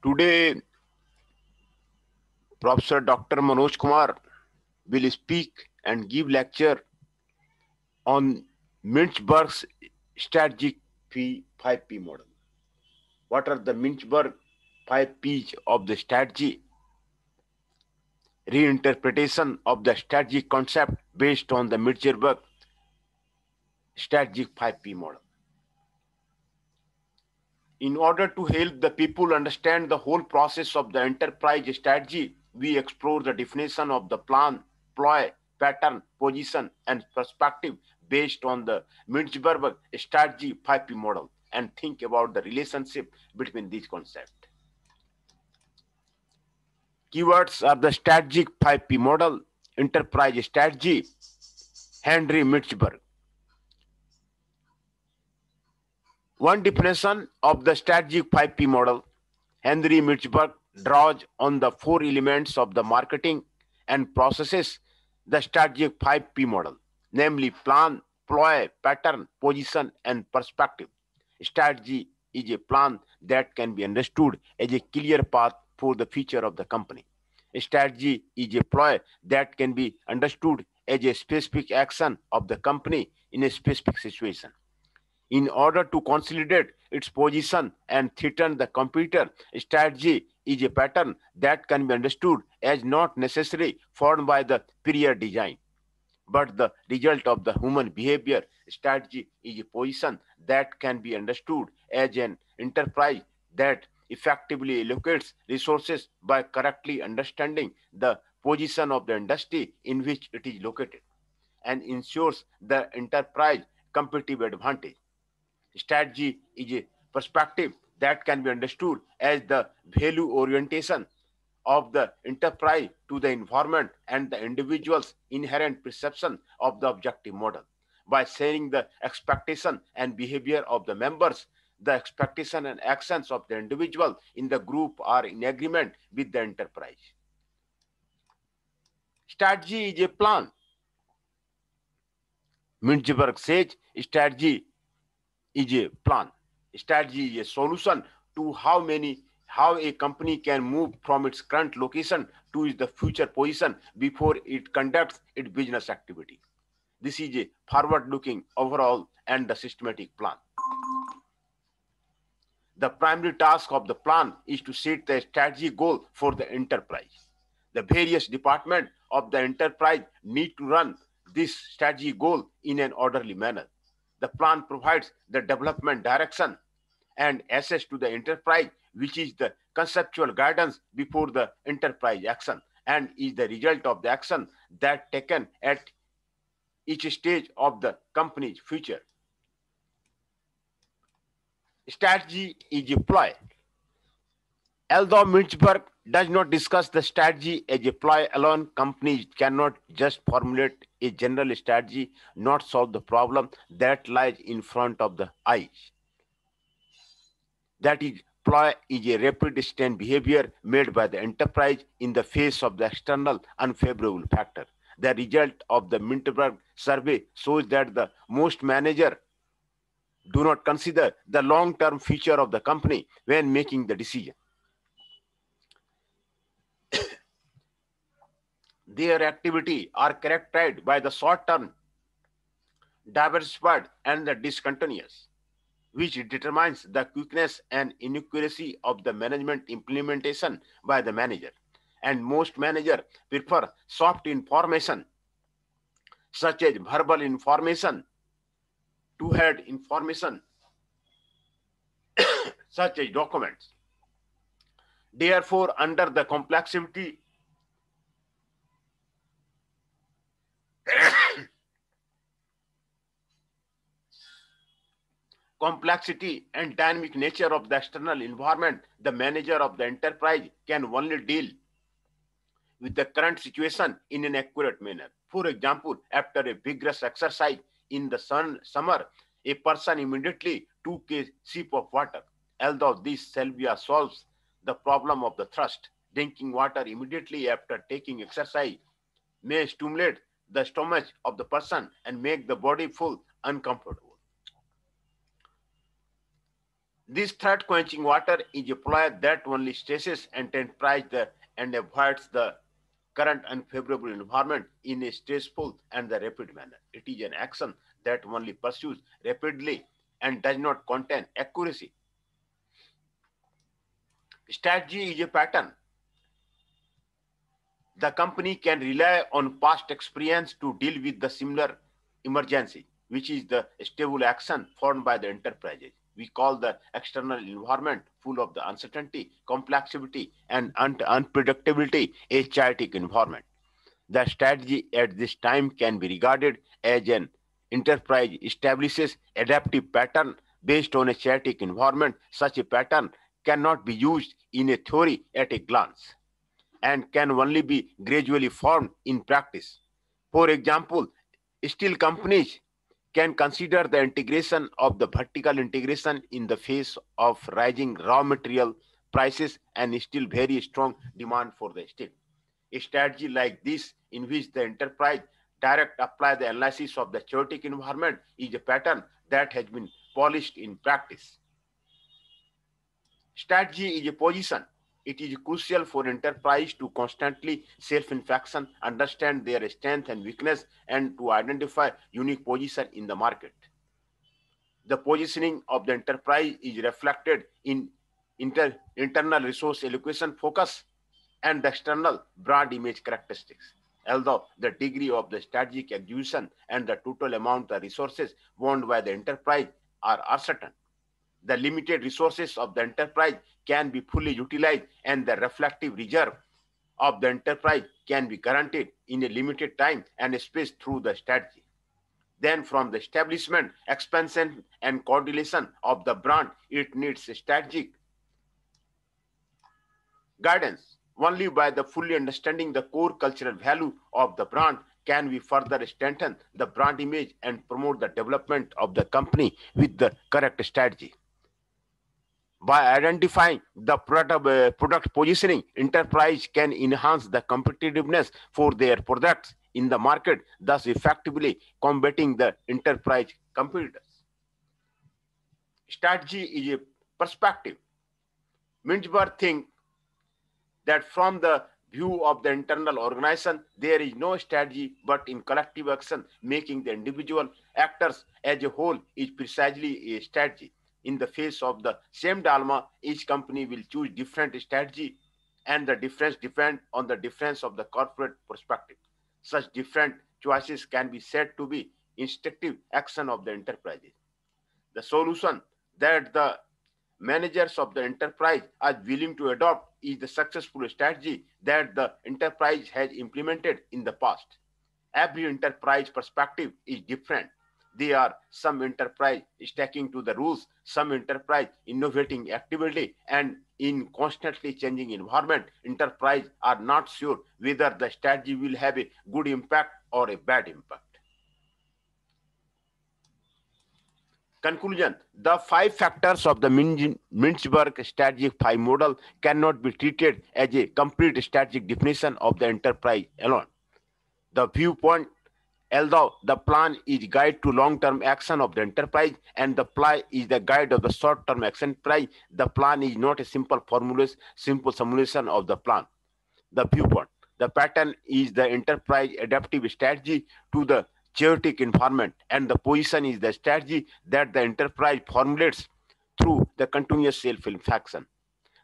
Today, Professor Dr. Manoj Kumar will speak and give lecture on Mintzberg's strategic 5P model. What are the Mintzberg 5 P's of the strategy? Reinterpretation of the strategic concept based on the Mintzberg strategic 5P model. In order to help the people understand the whole process of the enterprise strategy, we explore the definition of the plan, ploy, pattern, position, and perspective based on the Mintzberg strategy 5P model and think about the relationship between these concepts. Keywords are the strategic 5P model, enterprise strategy, Henry Mintzberg. One definition of the strategic 5P model, Henry Mintzberg draws on the four elements of the marketing and processes the strategic 5P model, namely plan, ploy, pattern, position, and perspective. Strategy is a plan that can be understood as a clear path for the future of the company. Strategy is a ploy that can be understood as a specific action of the company in a specific situation. In order to consolidate its position and threaten the competitor, strategy is a pattern that can be understood as not necessarily formed by the prior design, but the result of the human behavior. Strategy is a position that can be understood as an enterprise that effectively allocates resources by correctly understanding the position of the industry in which it is located and ensures the enterprise competitive advantage. Strategy is a perspective that can be understood as the value orientation of the enterprise to the environment and the individual's inherent perception of the objective model. By sharing the expectation and behavior of the members, the expectation and actions of the individual in the group are in agreement with the enterprise. Strategy is a plan. Mintzberg says strategy is a plan. Strategy is a solution to how a company can move from its current location to its the future position before it conducts its business activity. This is a forward-looking overall and the systematic plan. The primary task of the plan is to set the strategy goal for the enterprise. The various departments of the enterprise need to run this strategy goal in an orderly manner. The plan provides the development direction and access to the enterprise, which is the conceptual guidance before the enterprise action and is the result of the action that taken at each stage of the company's future. Strategy is a ploy. Although Mintzberg does not discuss the strategy as a ploy alone, companies cannot just formulate a general strategy, not solve the problem that lies in front of the eyes. That is, ploy is a rapid instant behavior made by the enterprise in the face of the external unfavorable factor. The result of the Mintzberg survey shows that the most managers do not consider the long-term future of the company when making the decision. Their activity are characterized by the short-term, diversified, and the discontinuous, which determines the quickness and inaccuracy of the management implementation by the manager. And most managers prefer soft information, such as verbal information, two-head information, such as documents. Therefore, under the complexity and dynamic nature of the external environment, the manager of the enterprise can only deal with the current situation in an accurate manner. For example, after a vigorous exercise in the summer, a person immediately took a sip of water. Although this salvia solves the problem of the thirst, drinking water immediately after taking exercise may stimulate the stomach of the person and make the body full uncomfortable. This threat quenching water is a ploy that only stresses and enterprise and avoids the current unfavorable environment in a stressful and the rapid manner. It is an action that only pursues rapidly and does not contain accuracy. Strategy is a pattern. The company can rely on past experience to deal with the similar emergency, which is the stable action formed by the enterprises. We call the external environment full of the uncertainty, complexity, and unpredictability a chaotic environment. The strategy at this time can be regarded as an enterprise establishes adaptive pattern based on a chaotic environment. Such a pattern cannot be used in a theory at a glance and can only be gradually formed in practice. For example, steel companies can consider the integration of the vertical integration in the face of rising raw material prices and still very strong demand for the steel. A strategy like this, in which the enterprise direct apply the analysis of the chaotic environment, is a pattern that has been polished in practice. Strategy is a position. It is crucial for enterprise to constantly self-inspection, understand their strength and weakness, and to identify unique position in the market. The positioning of the enterprise is reflected in internal resource allocation focus and the external brand image characteristics. Although the degree of the strategic execution and the total amount of resources owned by the enterprise are uncertain, the limited resources of the enterprise can be fully utilized and the reflective reserve of the enterprise can be guaranteed in a limited time and space through the strategy. Then from the establishment, expansion, and coordination of the brand, it needs strategic guidance. Only by the fully understanding the core cultural value of the brand can we further strengthen the brand image and promote the development of the company with the correct strategy. By identifying the product positioning, enterprise can enhance the competitiveness for their products in the market, thus effectively combating the enterprise competitors. Strategy is a perspective. Mintzberg thinks that from the view of the internal organization, there is no strategy but in collective action, making the individual actors as a whole is precisely a strategy. In the face of the same dilemma, each company will choose different strategy and the difference depend on the difference of the corporate perspective. Such different choices can be said to be instinctive action of the enterprises. The solution that the managers of the enterprise are willing to adopt is the successful strategy that the enterprise has implemented in the past. Every enterprise perspective is different. There are some enterprise sticking to the rules, some enterprise innovating actively, and in constantly changing environment, enterprise are not sure whether the strategy will have a good impact or a bad impact. Conclusion: the five factors of the Mintzberg Strategic 5 model cannot be treated as a complete strategic definition of the enterprise alone. The viewpoint, although the plan is guide to long-term action of the enterprise and the plan is the guide of the short-term action enterprise, the plan is not a simple simulation of the plan. The viewpoint, the pattern is the enterprise adaptive strategy to the chaotic environment, and the position is the strategy that the enterprise formulates through the continuous self-infection.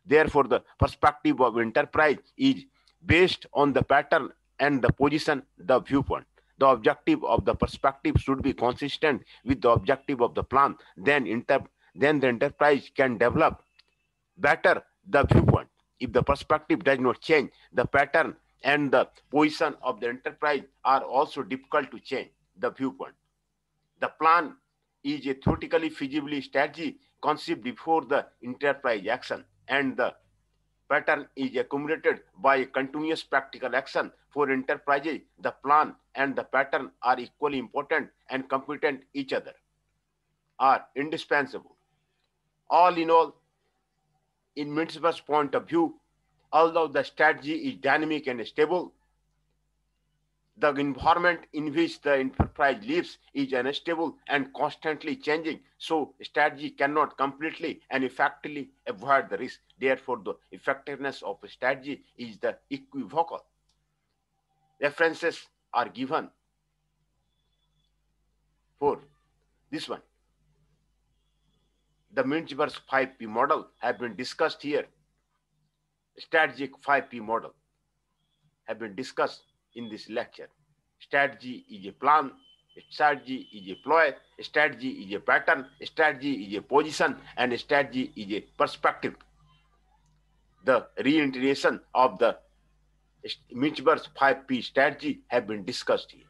Therefore, the perspective of enterprise is based on the pattern and the position, the viewpoint. The objective of the perspective should be consistent with the objective of the plan. Then the enterprise can develop better the viewpoint. If the perspective does not change, the pattern and the position of the enterprise are also difficult to change the viewpoint. The plan is a theoretically feasible strategy conceived before the enterprise action, and the pattern is accumulated by a continuous practical action. For enterprises, the plan and the pattern are equally important and complement each other, are indispensable. All in all, in Mintzberg's point of view, although the strategy is dynamic and stable, The environment in which the enterprise lives is unstable and constantly changing, so strategy cannot completely and effectively avoid the risk. Therefore, the effectiveness of a strategy is the equivocal. References are given for this one. The Mintzberg's 5P model have been discussed here. Strategic 5P model have been discussed in this lecture. Strategy is a plan, strategy is a ploy, strategy is a pattern, strategy is a position, and strategy is a perspective. The reintegration of the Mintzberg's 5P strategy have been discussed here.